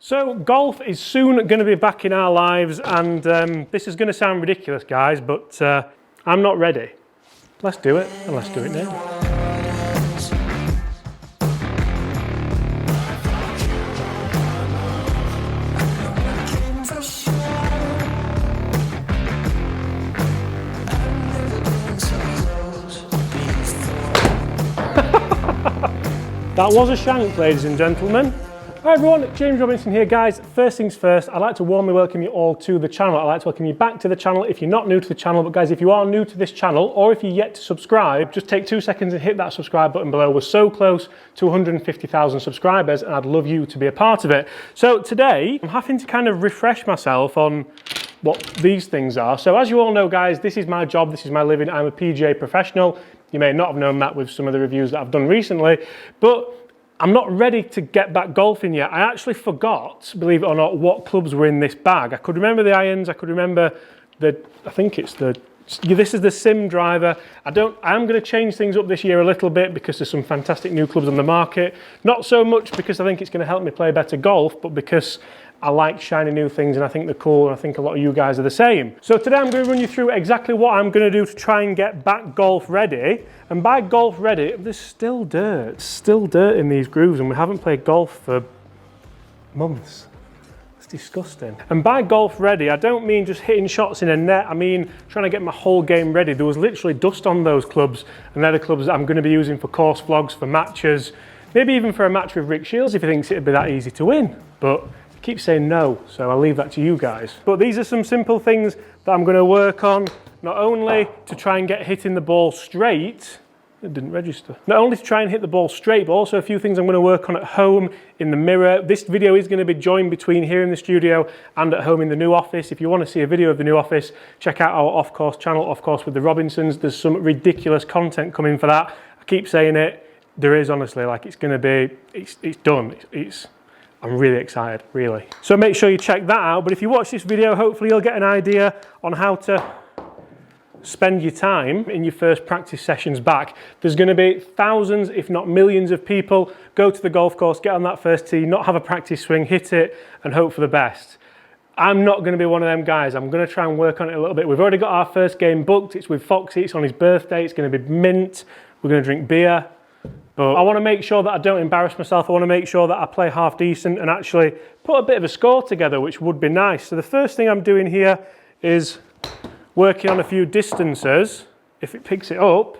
So golf is soon going to be back in our lives, and this is going to sound ridiculous, guys, but I'm not ready. Let's do it, and let's do it now. That was a shank, ladies and gentlemen. Hi everyone, James Robinson here, guys. First things first, I'd like to warmly welcome you all to the channel. I'd like to welcome you back to the channel if you're not new to the channel. But guys, if you are new to this channel, or if you're yet to subscribe, just take 2 seconds and hit that subscribe button below. We're so close to 150,000 subscribers, and I'd love you to be a part of it. So today, I'm having to kind of refresh myself on what these things are. So as you all know, guys, this is my job, this is my living. I'm a PGA professional. You may not have known that with some of the reviews that I've done recently, but I'm not ready to get back golfing yet. I actually forgot, believe it or not, what clubs were in this bag. I could remember the irons, I could remember this is the Sim driver. I'm going to change things up this year a little bit because there's some fantastic new clubs on the market. Not so much because I think it's going to help me play better golf, but because I like shiny new things and I think they're cool, and I think a lot of you guys are the same. So today I'm going to run you through exactly what I'm going to do to try and get back golf ready. And by golf ready, there's still dirt in these grooves, and we haven't played golf for months. It's disgusting. And by golf ready, I don't mean just hitting shots in a net. I mean trying to get my whole game ready. There was literally dust on those clubs, and they're the clubs that I'm going to be using for course vlogs, for matches, maybe even for a match with Rick Shields if he thinks it'd be that easy to win. But keep saying no, so I'll leave that to you guys. But these are some simple things that I'm going to work on, not only to try and get hitting the ball straight. It didn't register. Not only to try and hit the ball straight, but also a few things I'm going to work on at home, in the mirror. This video is going to be joined between here in the studio and at home in the new office. If you want to see a video of the new office, check out our off-course channel, Off Course with the Robinsons. There's some ridiculous content coming for that. I keep saying it. There is, honestly, like, it's going to be, it's done. I'm really excited, really. So make sure you check that out. But if you watch this video, hopefully you'll get an idea on how to spend your time in your first practice sessions back. There's going to be thousands, if not millions of people go to the golf course, get on that first tee, not have a practice swing, hit it, and hope for the best. I'm not going to be one of them guys. I'm going to try and work on it a little bit. We've already got our first game booked. It's with Foxy. It's on his birthday. It's going to be mint. We're going to drink beer. But I want to make sure that I don't embarrass myself. I want to make sure that I play half decent and actually put a bit of a score together, which would be nice. So the first thing I'm doing here is working on a few distances. If it picks it up,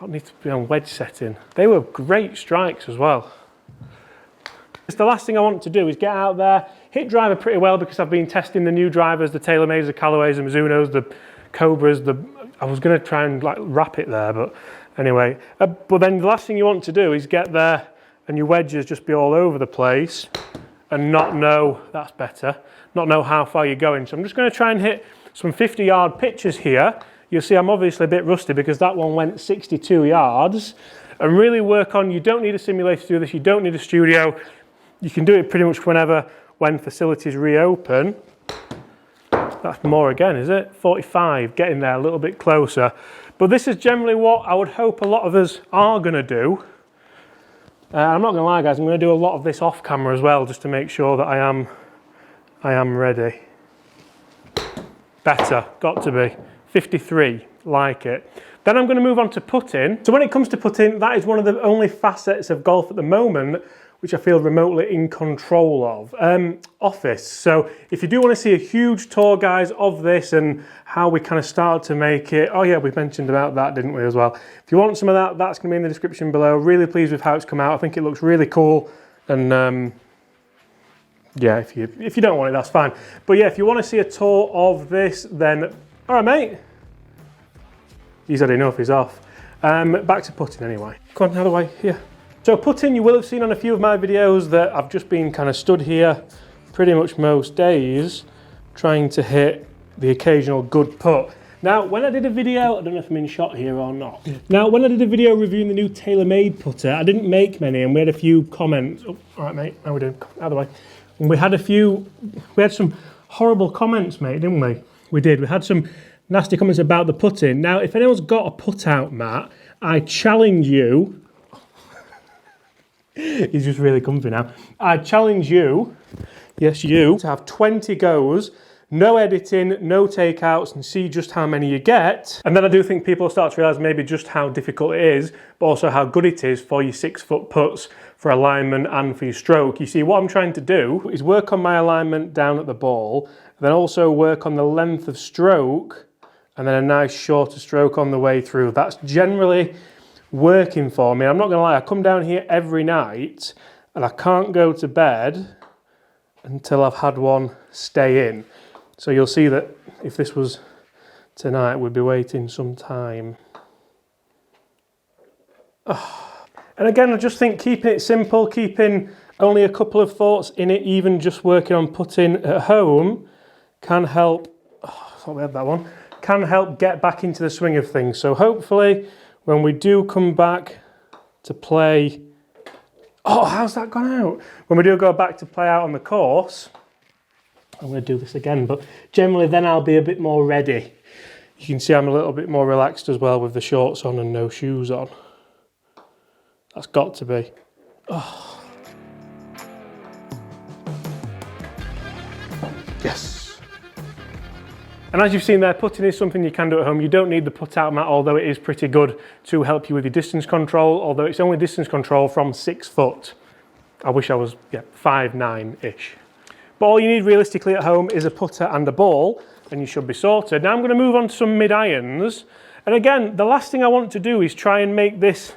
I'll need to be on wedge setting. They were great strikes as well. The last thing I want to do is get out there, hit driver pretty well, because I've been testing the new drivers, the TaylorMades, the Callaways, the Mizunos, the Cobras. I was going to try and like wrap it there, but anyway. But then the last thing you want to do is get there and your wedges just be all over the place and not know, that's better, not know how far you're going. So I'm just going to try and hit some 50-yard pitches here. You'll see I'm obviously a bit rusty because that one went 62 yards. And really work on, you don't need a simulator to do this, you don't need a studio. You can do it pretty much whenever, when facilities reopen. That's more again, is it? 45, getting there a little bit closer. But this is generally what I would hope a lot of us are going to do. I'm not going to lie, guys, I'm going to do a lot of this off camera as well, just to make sure that I am ready. Better, got to be. 53, like it. Then I'm going to move on to putting. So when it comes to putting, that is one of the only facets of golf at the moment which I feel remotely in control of. Office. So if you do want to see a huge tour, guys, of this and how we kind of started to make it, oh yeah, we mentioned about that, didn't we, as well? If you want some of that, that's going to be in the description below. Really pleased with how it's come out. I think it looks really cool. And yeah, if you don't want it, that's fine. But yeah, if you want to see a tour of this, then all right, mate. He's had enough, he's off. Back to putting anyway. Come on, out of the way, here. So putting, you will have seen on a few of my videos that I've just been kind of stood here pretty much most days trying to hit the occasional good putt. Now, when I did a video, I don't know if I'm in shot here or not. Now, when I did a video reviewing the new TaylorMade putter, I didn't make many, and we had a few comments. Oh, all right, mate, how we doing? Out of the way. And we had some horrible comments, mate, didn't we? We did. We had some nasty comments about the putting. Now, if anyone's got a putt out mat, I challenge you He's just really comfy now. I challenge you, yes you, to have 20 goes, no editing, no takeouts, and see just how many you get. And then I do think people start to realise maybe just how difficult it is, but also how good it is for your 6-foot putts, for alignment and for your stroke. You see, what I'm trying to do is work on my alignment down at the ball, and then also work on the length of stroke, and then a nice shorter stroke on the way through. That's generally working for me. I'm not gonna lie, I come down here every night and I can't go to bed until I've had one stay in. So you'll see that if this was tonight, we'd be waiting some time. Oh. And again, I just think keeping it simple, keeping only a couple of thoughts in it, even just working on putting at home, can help, I thought we had that one, can help get back into the swing of things. So hopefully when we do come back to play, oh, how's that gone out? When we do go back to play out on the course, I'm going to do this again, but generally then I'll be a bit more ready. You can see I'm a little bit more relaxed as well with the shorts on and no shoes on. That's got to be. Oh. Yes. And as you've seen there, putting is something you can do at home. You don't need the put-out mat, although it is pretty good to help you with your distance control, although it's only distance control from 6 foot. I wish I was 5'9"-ish. But all you need realistically at home is a putter and a ball, and you should be sorted. Now I'm going to move on to some mid-irons. And again, the last thing I want to do is try and make this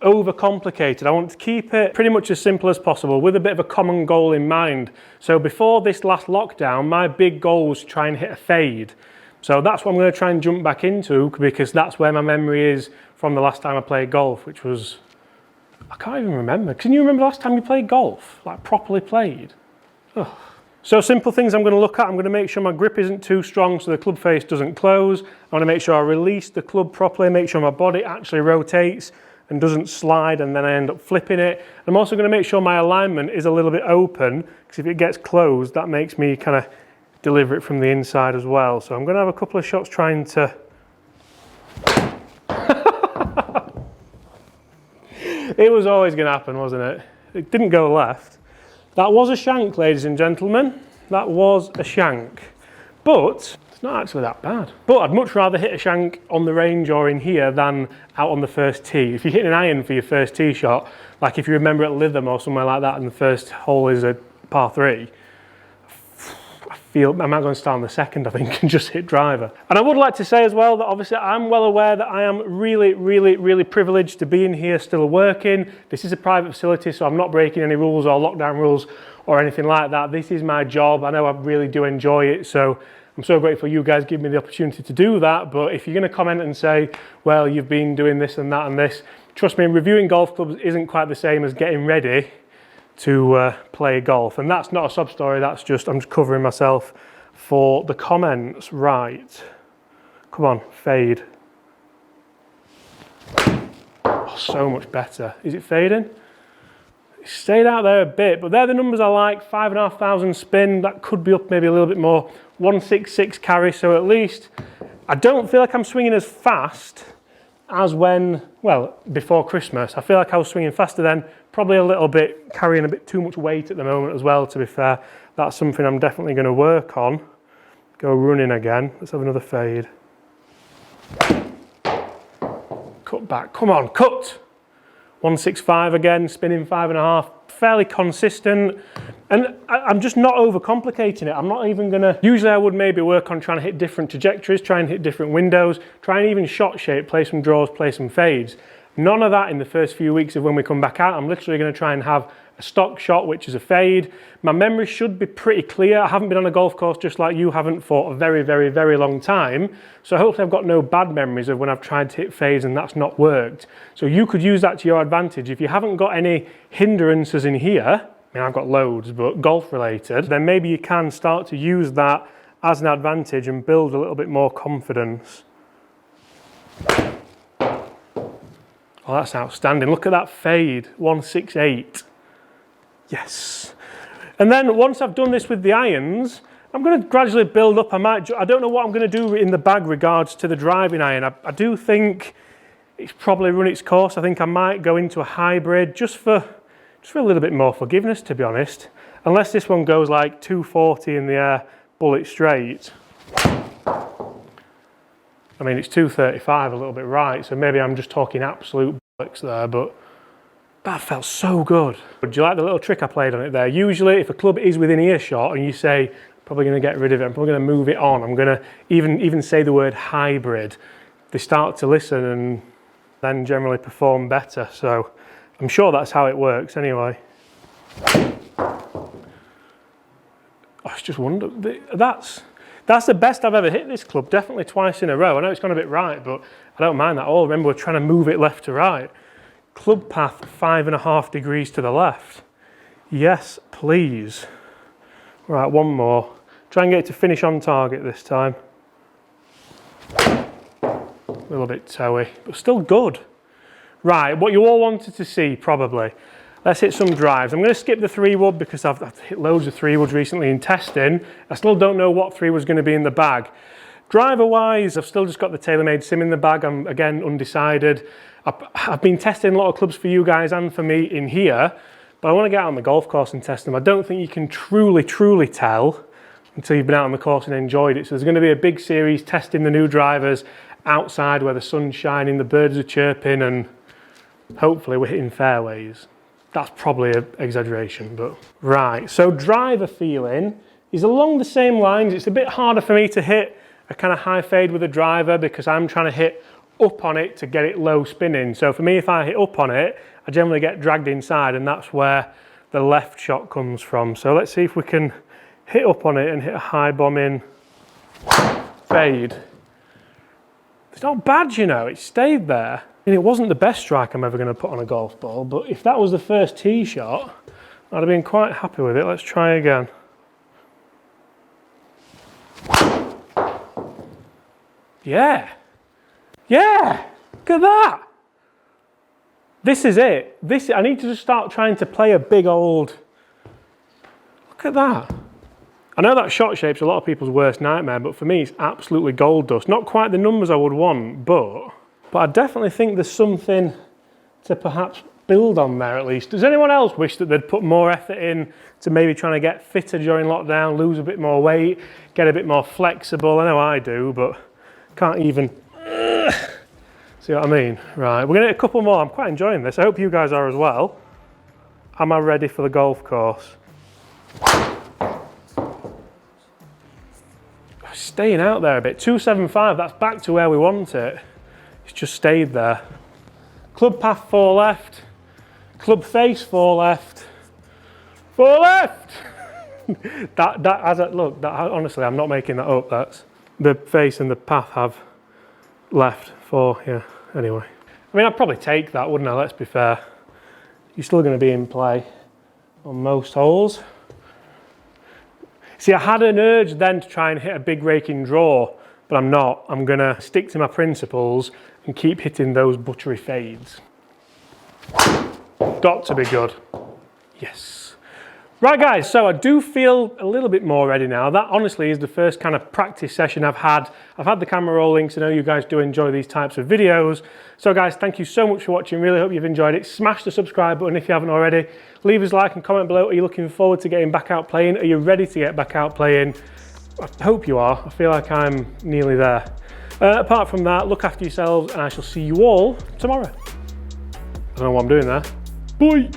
overcomplicated. I want to keep it pretty much as simple as possible with a bit of a common goal in mind. So before this last lockdown, my big goal was to try and hit a fade. So that's what I'm going to try and jump back into, because that's where my memory is from the last time I played golf, which was, I can't even remember. Can you remember the last time you played golf? Like properly played? Oh. So simple things I'm going to look at. I'm going to make sure my grip isn't too strong so the club face doesn't close. I want to make sure I release the club properly, make sure my body actually rotates and doesn't slide and then I end up flipping it. I'm also going to make sure my alignment is a little bit open, because if it gets closed, that makes me kind of deliver it from the inside as well. So I'm going to have a couple of shots trying to... It was always going to happen, wasn't it? It didn't go left. That was a shank, ladies and gentlemen. That was a shank. But it's not actually that bad. But I'd much rather hit a shank on the range or in here than out on the first tee. If you hit an iron for your first tee shot, like if you remember at Lytham or somewhere like that and the first hole is a par 3, I might go and start on the second, I think, and just hit driver. And I would like to say as well that obviously I'm well aware that I am really privileged to be in here still working. This is a private facility, so I'm not breaking any rules or lockdown rules or anything like that. This is my job. I know I really do enjoy it, so I'm so grateful you guys give me the opportunity to do that. But if you're going to comment and say, well, you've been doing this and that and this, trust me, reviewing golf clubs isn't quite the same as getting ready to play golf. And that's not a sub story, that's just, I'm just covering myself for the comments. Right, come on, fade. Oh, so much better. Is it fading? It stayed out there a bit, but they're the numbers I like. 5,500 spin, that could be up maybe a little bit more. 166 carry, so at least I don't feel like I'm swinging as fast as when, well, before Christmas. I feel like I was swinging faster then, probably a little bit, carrying a bit too much weight at the moment as well, to be fair. That's something I'm definitely going to work on. Go running again. Let's have another fade. Cut back, come on, cut! 165 again, spinning 5.5, fairly consistent. And I'm just not overcomplicating it. I'm not even gonna, usually I would maybe work on trying to hit different trajectories, try and hit different windows, try and even shot shape, play some draws, play some fades. None of that in the first few weeks of when we come back out. I'm literally gonna try and have a stock shot, which is a fade. My memory should be pretty clear. I haven't been on a golf course just like you haven't for a very long time. So hopefully I've got no bad memories of when I've tried to hit fades and that's not worked. So you could use that to your advantage. If you haven't got any hindrances in here, I mean, I've got loads, but golf related, then maybe you can start to use that as an advantage and build a little bit more confidence. Oh, that's outstanding. Look at that fade, 168. Yes. And then once I've done this with the irons, I'm going to gradually build up. I don't know what I'm going to do in the bag regards to the driving iron. I do think it's probably run its course. I think I might go into a hybrid just for just for a little bit more forgiveness, to be honest. Unless this one goes like 240 in the air, bullet straight. I mean, it's 235 a little bit right, so maybe I'm just talking absolute bollocks there, but that felt so good. Do you like the little trick I played on it there? Usually, if a club is within earshot and you say, probably going to get rid of it, I'm probably going to move it on, I'm going to even say the word hybrid, they start to listen and then generally perform better. So I'm sure that's how it works anyway. Oh, it's just wonderful. That's the best I've ever hit this club, definitely twice in a row. I know it's gone a bit right, but I don't mind that at all. Remember, we're trying to move it left to right. Club path 5.5 degrees to the left. Yes, please. Right, one more. Try and get it to finish on target this time. A little bit toey, but still good. Right, what you all wanted to see, probably. Let's hit some drives. I'm going to skip the 3-wood because I've hit loads of 3-woods recently in testing. I still don't know what 3-wood's going to be in the bag. Driver-wise, I've still just got the TaylorMade Sim in the bag. I'm, again, undecided. I've been testing a lot of clubs for you guys and for me in here, but I want to get out on the golf course and test them. I don't think you can truly tell until you've been out on the course and enjoyed it. So there's going to be a big series testing the new drivers outside where the sun's shining, the birds are chirping, and hopefully we're hitting fairways. That's probably an exaggeration, but right. So driver feeling is along the same lines. It's a bit harder for me to hit a kind of high fade with a driver because I'm trying to hit up on it to get it low spinning. So for me, if I hit up on it, I generally get dragged inside, and that's where the left shot comes from. So let's see if we can hit up on it and hit a high bomb in fade. It's not bad, you know, it stayed there. And it wasn't the best strike I'm ever going to put on a golf ball, but if that was the first tee shot, I'd have been quite happy with it. Let's try again. Yeah. Yeah, look at that. This is it. I need to just start trying to play a big old, look at that. I know that shot shape's a lot of people's worst nightmare, but for me it's absolutely gold dust. Not quite the numbers I would want, but I definitely think there's something to perhaps build on there at least. Does anyone else wish that they'd put more effort in to maybe trying to get fitter during lockdown, lose a bit more weight, get a bit more flexible? I know I do, but can't even see what I mean? Right, we're gonna hit a couple more. I'm quite enjoying this. I hope you guys are as well. Am I ready for the golf course? Staying out there a bit. 275, that's back to where we want it. It's just stayed there. Club path 4 left. Club face 4 left. 4 left! Honestly, I'm not making that up. That's the face and the path have left 4, yeah. Anyway. I mean, I'd probably take that, wouldn't I? Let's be fair. You're still going to be in play on most holes. See, I had an urge then to try and hit a big raking draw, but I'm not. I'm going to stick to my principles and keep hitting those buttery fades. Got to be good. Yes. Right guys, so I do feel a little bit more ready now. That honestly is the first kind of practice session I've had. I've had the camera rolling, so I know you guys do enjoy these types of videos. So guys, thank you so much for watching. Really hope you've enjoyed it. Smash the subscribe button if you haven't already. Leave us a like and comment below. Are you looking forward to getting back out playing? Are you ready to get back out playing? I hope you are. I feel like I'm nearly there. Apart from that, look after yourselves and I shall see you all tomorrow. I don't know what I'm doing there. Bye!